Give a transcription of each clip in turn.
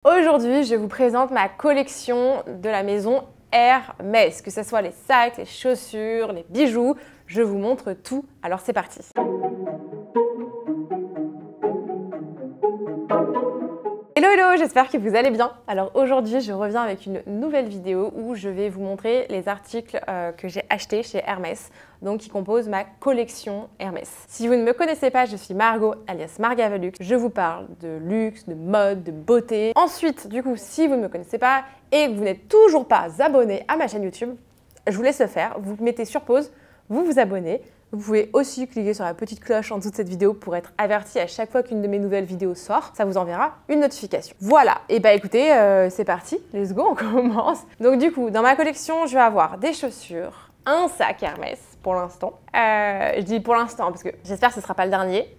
Aujourd'hui, je vous présente ma collection de la maison Hermès, que ce soit les sacs, les chaussures, les bijoux, je vous montre tout, alors c'est parti. Hello hello, j'espère que vous allez bien. Alors aujourd'hui, je reviens avec une nouvelle vidéo où je vais vous montrer les articles que j'ai achetés chez Hermès, donc qui composent ma collection Hermès. Si vous ne me connaissez pas, je suis Margot, alias Margavelux. Je vous parle de luxe, de mode, de beauté. Ensuite, du coup, si vous ne me connaissez pas et que vous n'êtes toujours pas abonné à ma chaîne YouTube, je vous laisse le faire. Vous mettez sur pause, vous vous abonnez. Vous pouvez aussi cliquer sur la petite cloche en dessous de cette vidéo pour être averti à chaque fois qu'une de mes nouvelles vidéos sort. Ça vous enverra une notification. Voilà, et bah écoutez, c'est parti, let's go, on commence. Donc du coup, dans ma collection, je vais avoir des chaussures, un sac Hermès pour l'instant. Je dis pour l'instant parce que j'espère que ce ne sera pas le dernier.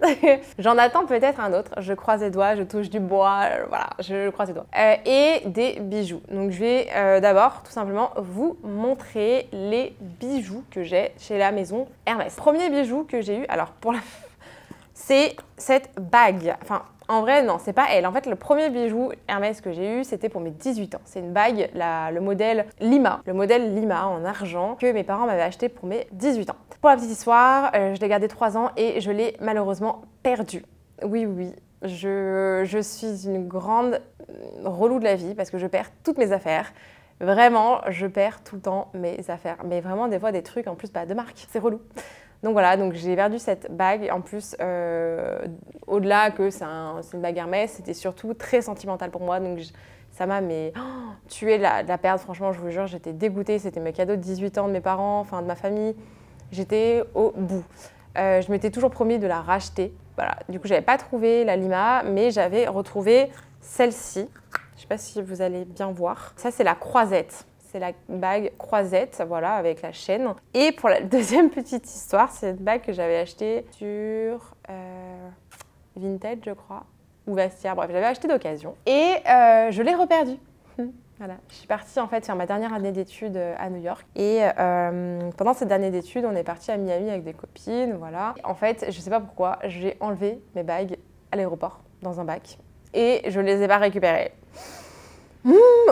J'en attends peut-être un autre. Je croise les doigts, je touche du bois, voilà, je croise les doigts. Et des bijoux. Donc je vais d'abord tout simplement vous montrer les bijoux que j'ai chez la maison Hermès. Premier bijou que j'ai eu, alors pour la... c'est cette bague. Enfin, en vrai, non, c'est pas elle. En fait, le premier bijou Hermès que j'ai eu, c'était pour mes 18 ans. C'est une bague, le modèle Lima en argent que mes parents m'avaient acheté pour mes 18 ans. Pour la petite histoire, je l'ai gardée 3 ans et je l'ai malheureusement perdue. Oui, je suis une grande relou de la vie parce que je perds toutes mes affaires. Vraiment, je perds tout le temps mes affaires. Mais vraiment, des fois, des trucs en plus de marque. C'est relou. Donc voilà, donc j'ai perdu cette bague. En plus, au-delà que c'est une bague Hermès, c'était surtout très sentimental pour moi. Donc ça m'a tué de la perdre. Franchement, je vous jure, j'étais dégoûtée. C'était mes cadeaux de 18 ans de mes parents, enfin de ma famille. J'étais au bout. Je m'étais toujours promis de la racheter. Voilà. Du coup, j'avais pas trouvé la Lima, mais j'avais retrouvé celle-ci. Je sais pas si vous allez bien voir. Ça, c'est la croisette. C'est la bague croisette, voilà, avec la chaîne. Et pour la deuxième petite histoire, c'est une bague que j'avais achetée sur Vinted, je crois, ou Vestiaire. Bref, j'avais acheté d'occasion. Et je l'ai reperdue. Voilà. Je suis partie en fait faire ma dernière année d'études à New York. Et pendant cette année d'études, on est parti à Miami avec des copines, voilà. En fait, je sais pas pourquoi, j'ai enlevé mes bagues à l'aéroport, dans un bac. Et je les ai pas récupérées.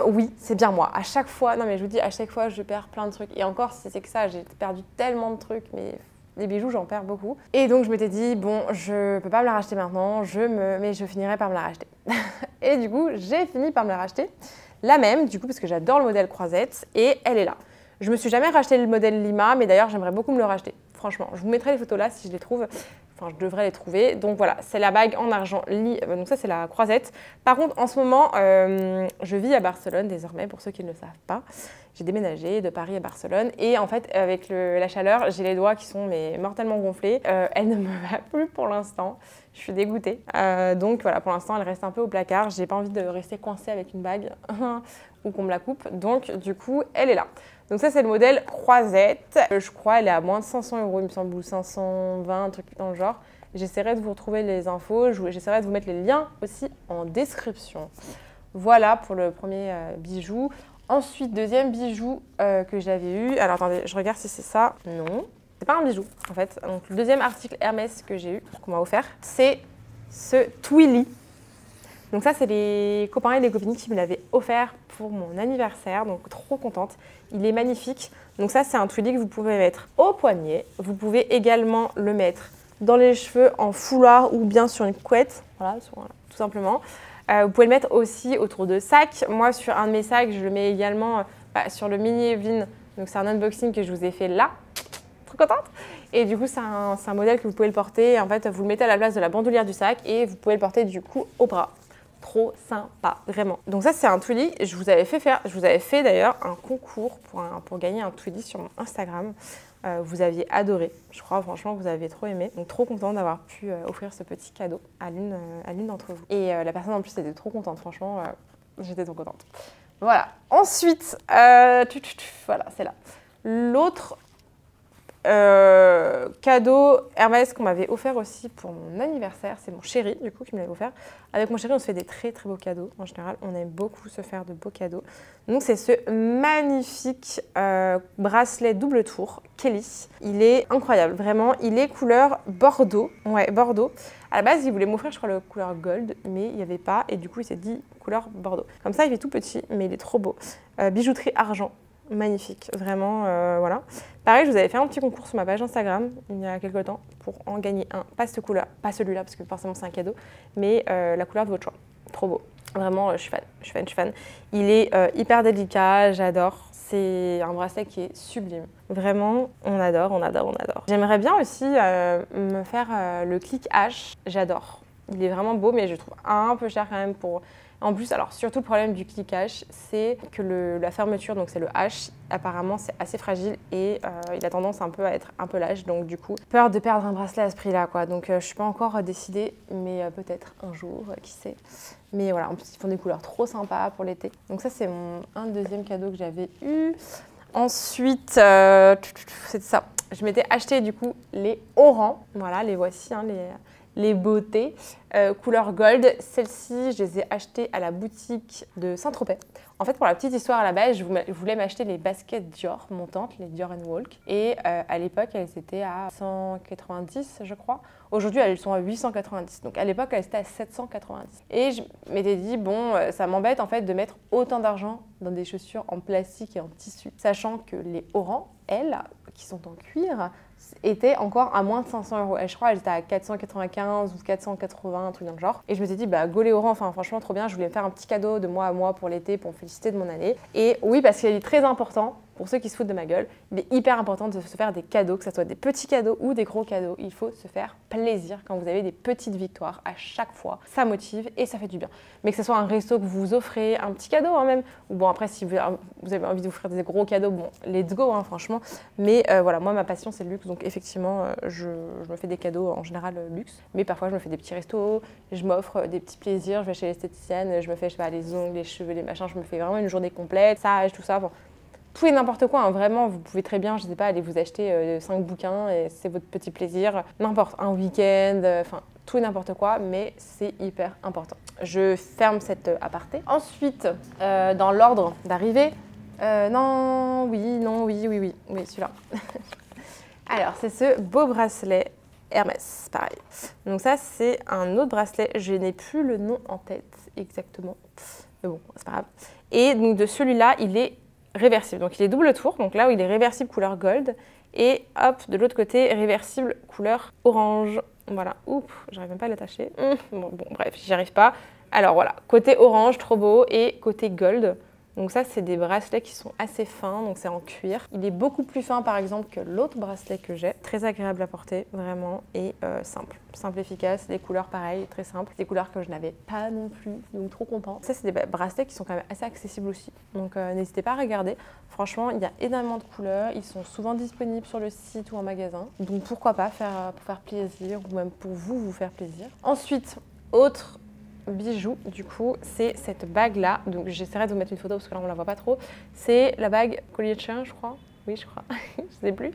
Oui, c'est bien moi. À chaque fois, non mais je vous dis, à chaque fois, je perds plein de trucs. Et encore, si c'est que ça, j'ai perdu tellement de trucs, mais les bijoux, j'en perds beaucoup. Et donc, je m'étais dit, bon, je peux pas me la racheter maintenant, mais je finirai par me la racheter. Et du coup, j'ai fini par me la racheter. La même, du coup, parce que j'adore le modèle croisette, et elle est là. Je me suis jamais racheté le modèle Lima, mais d'ailleurs, j'aimerais beaucoup me le racheter. Franchement, je vous mettrai les photos là si je les trouve. Enfin, je devrais les trouver. Donc voilà, c'est la bague en argent. Donc ça, c'est la croisette. Par contre, en ce moment, je vis à Barcelone désormais, pour ceux qui ne le savent pas. J'ai déménagé de Paris à Barcelone. Et en fait, avec la chaleur, j'ai les doigts qui sont mortellement gonflés. Elle ne me va plus pour l'instant. Je suis dégoûtée. Donc voilà, pour l'instant, elle reste un peu au placard. J'ai pas envie de rester coincée avec une bague ou qu'on me la coupe. Donc du coup, elle est là. Donc ça, c'est le modèle croisette. Je crois elle est à moins de 500 €, il me semble, ou 520, un truc dans le genre. J'essaierai de vous retrouver les infos. J'essaierai de vous mettre les liens aussi en description. Voilà pour le premier bijou. Ensuite, deuxième bijou que j'avais eu. Alors attendez, je regarde si c'est ça. Non, c'est pas un bijou en fait. Donc le deuxième article Hermès que j'ai eu, qu'on m'a offert, c'est ce Twilly. Donc ça, c'est les copains et les copines qui me l'avaient offert pour mon anniversaire, donc trop contente. Il est magnifique. Donc ça, c'est un Twilly que vous pouvez mettre au poignet. Vous pouvez également le mettre dans les cheveux en foulard ou bien sur une couette, voilà, tout simplement. Vous pouvez le mettre aussi autour de sacs. Moi, sur un de mes sacs, je le mets également sur le mini Evelyn. Donc c'est un unboxing que je vous ai fait là. Trop contente. Et du coup, c'est un modèle que vous pouvez le porter. En fait, vous le mettez à la place de la bandoulière du sac et vous pouvez le porter du coup au bras. Trop sympa, vraiment. Donc ça, c'est un Twilly. Je vous avais fait d'ailleurs un concours pour gagner un Twilly sur mon Instagram. Vous aviez adoré, je crois, franchement, vous avez trop aimé. Donc trop contente d'avoir pu offrir ce petit cadeau à l'une d'entre vous. Et la personne en plus était trop contente, franchement, j'étais trop contente. Voilà. Ensuite, voilà, c'est là. L'autre cadeau Hermès qu'on m'avait offert aussi pour mon anniversaire, c'est mon chéri du coup qui me l'avait offert. Avec mon chéri, on se fait des très très beaux cadeaux. En général, on aime beaucoup se faire de beaux cadeaux. Donc c'est ce magnifique bracelet double tour Kelly. Il est incroyable, vraiment. Il est couleur bordeaux. Ouais, bordeaux. À la base, il voulait m'offrir, je crois, le couleur gold, mais il n'y avait pas. Et du coup, il s'est dit couleur bordeaux. Comme ça, il est tout petit, mais il est trop beau. Bijouterie argent. Magnifique, vraiment, voilà. Pareil, je vous avais fait un petit concours sur ma page Instagram il y a quelques temps pour en gagner un. Pas cette couleur, pas celui-là, parce que forcément c'est un cadeau, mais la couleur de votre choix. Trop beau. Vraiment, je suis fan. Il est hyper délicat, j'adore. C'est un bracelet qui est sublime. Vraiment, on adore. J'aimerais bien aussi me faire le clic H, j'adore. Il est vraiment beau, mais je le trouve un peu cher quand même pour... En plus, alors surtout le problème du clic H, c'est que la fermeture, donc c'est le H, apparemment c'est assez fragile et il a tendance un peu à être un peu lâche. Donc du coup, peur de perdre un bracelet à ce prix-là, quoi. Donc je suis pas encore décidée, mais peut-être un jour, qui sait. Mais voilà, en plus ils font des couleurs trop sympas pour l'été. Donc ça c'est un deuxième cadeau que j'avais eu. Ensuite, c'est ça. Je m'étais acheté du coup les orangs. Voilà, les voici, hein, les beautés, couleur gold. Celles-ci, je les ai achetées à la boutique de Saint-Tropez. En fait, pour la petite histoire, à la base, je voulais m'acheter les baskets Dior montantes, les Dior & Walk. Et à l'époque, elles étaient à 190, je crois. Aujourd'hui, elles sont à 890. Donc à l'époque, elles étaient à 790. Et je m'étais dit, bon, ça m'embête en fait de mettre autant d'argent dans des chaussures en plastique et en tissu. Sachant que les orangs, elles, qui sont en cuir, étaient encore à moins de 500 €. Et je crois qu'elles étaient à 495 ou 480, un truc dans le genre. Et je me suis dit, bah, go les orangs, enfin franchement trop bien. Je voulais me faire un petit cadeau de moi à moi pour l'été, pour me féliciter de mon année. Et oui, parce qu'il est très important, pour ceux qui se foutent de ma gueule, il est hyper important de se faire des cadeaux, que ce soit des petits cadeaux ou des gros cadeaux. Il faut se faire plaisir quand vous avez des petites victoires à chaque fois. Ça motive et ça fait du bien. Mais que ce soit un resto que vous offrez, un petit cadeau hein, même, ou bon après si vous avez envie d'offrir des gros cadeaux, bon let's go hein, franchement. Mais voilà, moi ma passion c'est le luxe, donc effectivement je me fais des cadeaux en général luxe. Mais parfois je me fais des petits restos, je m'offre des petits plaisirs, je vais chez l'esthéticienne, je me fais je sais pas, les ongles, les cheveux, les machins, je me fais vraiment une journée complète, ça, tout ça. Bon. Tout et n'importe quoi, hein. Vraiment, vous pouvez très bien, je sais pas, aller vous acheter 5 bouquins et c'est votre petit plaisir. N'importe, un week-end, enfin tout et n'importe quoi, mais c'est hyper important. Je ferme cette aparté. Ensuite, dans l'ordre d'arrivée, oui, celui-là. Alors, c'est ce beau bracelet Hermès, pareil. Donc ça, c'est un autre bracelet, je n'ai plus le nom en tête exactement, mais bon, c'est pas grave. Et donc de celui-là, il est réversible. Donc il est double tour, donc là où il est réversible couleur gold, et hop, de l'autre côté, réversible couleur orange. Voilà, oups, j'arrive même pas à l'attacher. Bon, bref, j'y arrive pas. Alors voilà, côté orange, trop beau, et côté gold. Donc ça, c'est des bracelets qui sont assez fins, donc c'est en cuir. Il est beaucoup plus fin, par exemple, que l'autre bracelet que j'ai. Très agréable à porter, vraiment, et simple. Simple, efficace, des couleurs pareilles, très simples. Des couleurs que je n'avais pas non plus, donc trop contente. Ça, c'est des bracelets qui sont quand même assez accessibles aussi. Donc n'hésitez pas à regarder. Franchement, il y a énormément de couleurs. Ils sont souvent disponibles sur le site ou en magasin. Donc pourquoi pas pour faire plaisir, ou même pour vous faire plaisir. Ensuite, autre bijou, du coup, c'est cette bague-là. Donc j'essaierai de vous mettre une photo parce que là, on la voit pas trop. C'est la bague collier de chien, je crois. Oui, je crois. Je sais plus.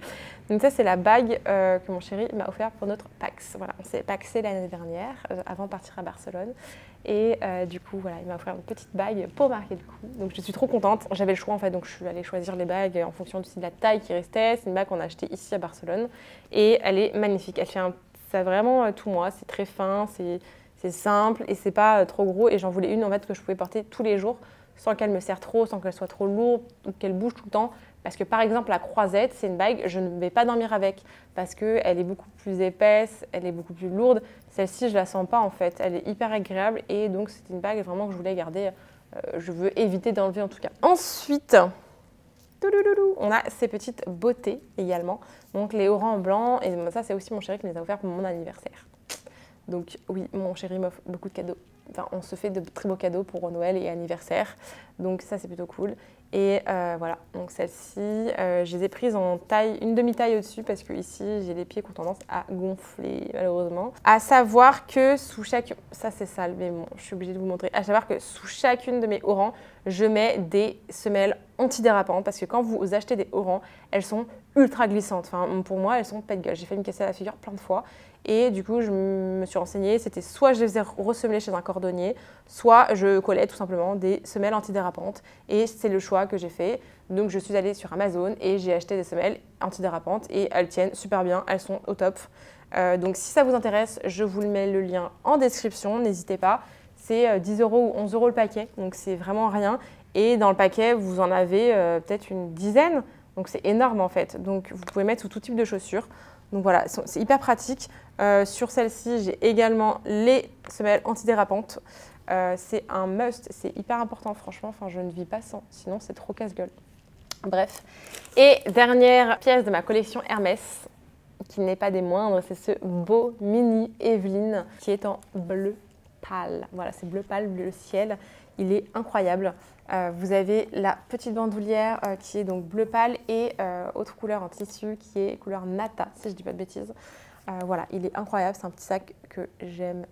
Donc ça, c'est la bague que mon chéri m'a offert pour notre Pax. Voilà, on s'est paxé l'année dernière, avant de partir à Barcelone. Et du coup, voilà, il m'a offert une petite bague pour marquer le coup. Donc je suis trop contente. J'avais le choix en fait, donc je suis allée choisir les bagues en fonction de la taille qui restait. C'est une bague qu'on a achetée ici à Barcelone. Et elle est magnifique. Elle fait ça vraiment tout moi. C'est très fin, c'est simple et c'est pas trop gros. Et j'en voulais une en fait que je pouvais porter tous les jours sans qu'elle me serre trop, sans qu'elle soit trop lourde ou qu'elle bouge tout le temps. Parce que par exemple, la croisette, c'est une bague, je ne vais pas dormir avec parce qu'elle est beaucoup plus épaisse, elle est beaucoup plus lourde. Celle-ci, je la sens pas en fait. Elle est hyper agréable et donc c'est une bague vraiment que je voulais garder. Je veux éviter d'enlever en tout cas. Ensuite, on a ces petites beautés également. Donc les orangs blancs et ça, c'est aussi mon chéri qui me les a offerts pour mon anniversaire. Donc oui, mon chéri m'offre beaucoup de cadeaux. Enfin, on se fait de très beaux cadeaux pour Noël et anniversaire. Donc ça, c'est plutôt cool. Et voilà, donc celle-ci, je les ai prises en taille, une demi-taille au-dessus parce que ici, j'ai les pieds qui ont tendance à gonfler malheureusement. À savoir que sous chaque... Ça, c'est sale, mais bon, je suis obligée de vous montrer. À savoir que sous chacune de mes orangs, je mets des semelles antidérapantes parce que quand vous achetez des orangs, elles sont ultra glissantes. Enfin, pour moi, elles sont pas de gueule. J'ai fait me casser la figure plein de fois. Et du coup, je me suis renseignée, c'était soit je les faisais ressemeler chez un cordonnier, soit je collais tout simplement des semelles antidérapantes. Et c'est le choix que j'ai fait. Donc je suis allée sur Amazon et j'ai acheté des semelles antidérapantes et elles tiennent super bien, elles sont au top. Donc si ça vous intéresse, je vous mets le lien en description, n'hésitez pas. C'est 10 € ou 11 € le paquet, donc c'est vraiment rien. Et dans le paquet, vous en avez peut-être une dizaine, donc c'est énorme en fait. Donc vous pouvez mettre sous tout type de chaussures. Donc voilà, c'est hyper pratique. Sur celle-ci, j'ai également les semelles antidérapantes. C'est un must, c'est hyper important franchement, enfin, je ne vis pas sans, sinon c'est trop casse-gueule. Bref. Et dernière pièce de ma collection Hermès, qui n'est pas des moindres, c'est ce beau mini Evelyne qui est en bleu pâle. Voilà, c'est bleu pâle, bleu ciel. Il est incroyable. Vous avez la petite bandoulière qui est donc bleu pâle et autre couleur en tissu qui est couleur nata, si je ne dis pas de bêtises. Voilà, il est incroyable. C'est un petit sac que j'aime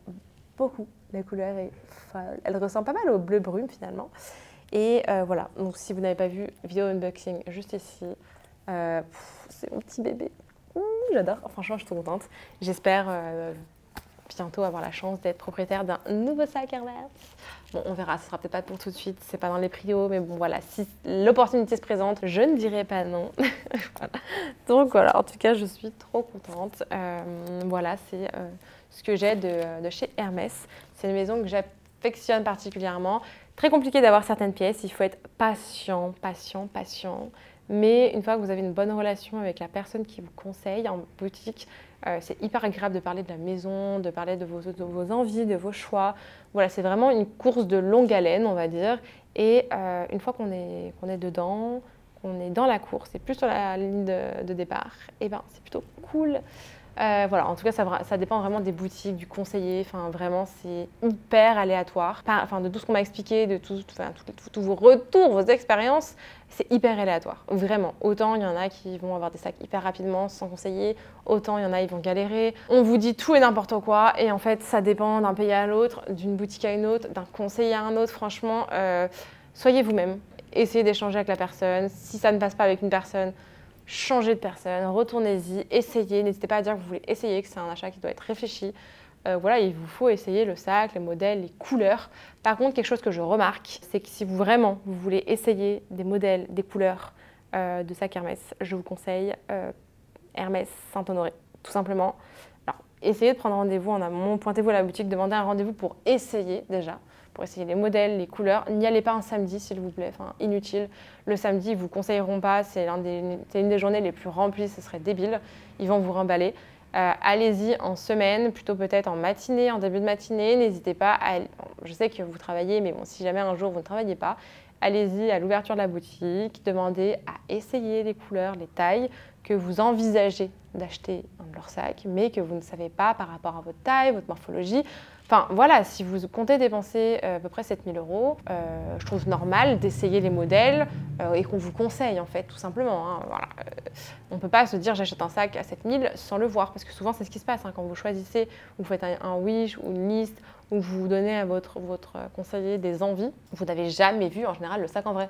beaucoup. La couleur est folle. Elle ressemble pas mal au bleu brume finalement. Et voilà, donc si vous n'avez pas vu, vidéo unboxing juste ici. C'est mon petit bébé. J'adore, franchement, je suis trop contente. J'espère bientôt avoir la chance d'être propriétaire d'un nouveau sac Hermès. Bon, on verra, ce sera peut-être pas pour tout de suite, c'est pas dans les prios, mais bon, voilà, si l'opportunité se présente, je ne dirai pas non. Voilà. Donc voilà, en tout cas, je suis trop contente. Voilà, c'est ce que j'ai de chez Hermès. C'est une maison que j'affectionne particulièrement. Très compliqué d'avoir certaines pièces, il faut être patient, patient, patient. Mais une fois que vous avez une bonne relation avec la personne qui vous conseille en boutique, c'est hyper agréable de parler de la maison, de parler de vos envies, de vos choix. Voilà, c'est vraiment une course de longue haleine, on va dire. Et une fois qu'on est dedans, qu'on est dans la course et plus sur la ligne de départ, et ben, c'est plutôt cool. Voilà, en tout cas, ça dépend vraiment des boutiques, du conseiller. Enfin, vraiment, c'est hyper aléatoire. Enfin, de tout ce qu'on m'a expliqué, de tous vos retours, vos expériences, c'est hyper aléatoire. Vraiment. Autant il y en a qui vont avoir des sacs hyper rapidement sans conseiller, autant il y en a qui vont galérer. On vous dit tout et n'importe quoi, et en fait, ça dépend d'un pays à l'autre, d'une boutique à une autre, d'un conseiller à un autre. Franchement, soyez vous-même. Essayez d'échanger avec la personne. Si ça ne passe pas avec une personne, changez de personne, retournez-y, essayez. N'hésitez pas à dire que vous voulez essayer, que c'est un achat qui doit être réfléchi. Voilà, il vous faut essayer le sac, les modèles, les couleurs. Par contre, quelque chose que je remarque, c'est que si vous voulez essayer des modèles, des couleurs de sac Hermès, je vous conseille Hermès Saint-Honoré, tout simplement. Alors, essayez de prendre rendez-vous en amont, pointez-vous à la boutique, demandez un rendez-vous pour essayer déjà. Pour essayer les modèles, les couleurs. N'y allez pas un samedi, s'il vous plaît, enfin, inutile. Le samedi, ils ne vous conseilleront pas, c'est une des journées les plus remplies, ce serait débile. Ils vont vous remballer. Allez-y en semaine, plutôt peut-être en matinée, en début de matinée. N'hésitez pas à... Je sais que vous travaillez, mais bon, si jamais un jour vous ne travaillez pas, allez-y à l'ouverture de la boutique, demandez à essayer les couleurs, les tailles que vous envisagez d'acheter dans leur sac, mais que vous ne savez pas par rapport à votre taille, votre morphologie. Enfin voilà, si vous comptez dépenser à peu près 7 000 €, je trouve normal d'essayer les modèles et qu'on vous conseille en fait, tout simplement. Hein, voilà. On ne peut pas se dire j'achète un sac à 7 000 sans le voir, parce que souvent c'est ce qui se passe hein, quand vous choisissez, vous faites un wish ou une liste, ou vous donnez à votre conseiller des envies, vous n'avez jamais vu en général le sac en vrai.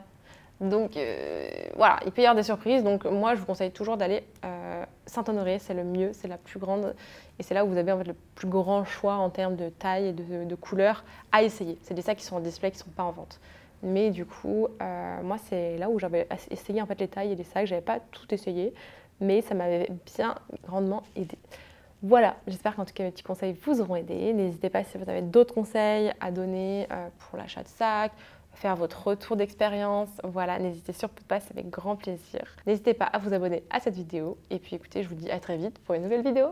Donc voilà, il peut y avoir des surprises. Donc moi, je vous conseille toujours d'aller Saint-Honoré, c'est le mieux, c'est la plus grande. Et c'est là où vous avez en fait le plus grand choix en termes de taille et de couleurs à essayer. C'est des sacs qui sont en display, qui ne sont pas en vente. Mais du coup, moi, c'est là où j'avais essayé en fait les tailles et les sacs. Je n'avais pas tout essayé, mais ça m'avait bien grandement aidé. Voilà, j'espère qu'en tout cas mes petits conseils vous auront aidé. N'hésitez pas si vous avez d'autres conseils à donner pour l'achat de sacs, faire votre retour d'expérience. Voilà, n'hésitez surtout pas, c'est avec grand plaisir. N'hésitez pas à vous abonner à cette vidéo. Et puis écoutez, je vous dis à très vite pour une nouvelle vidéo.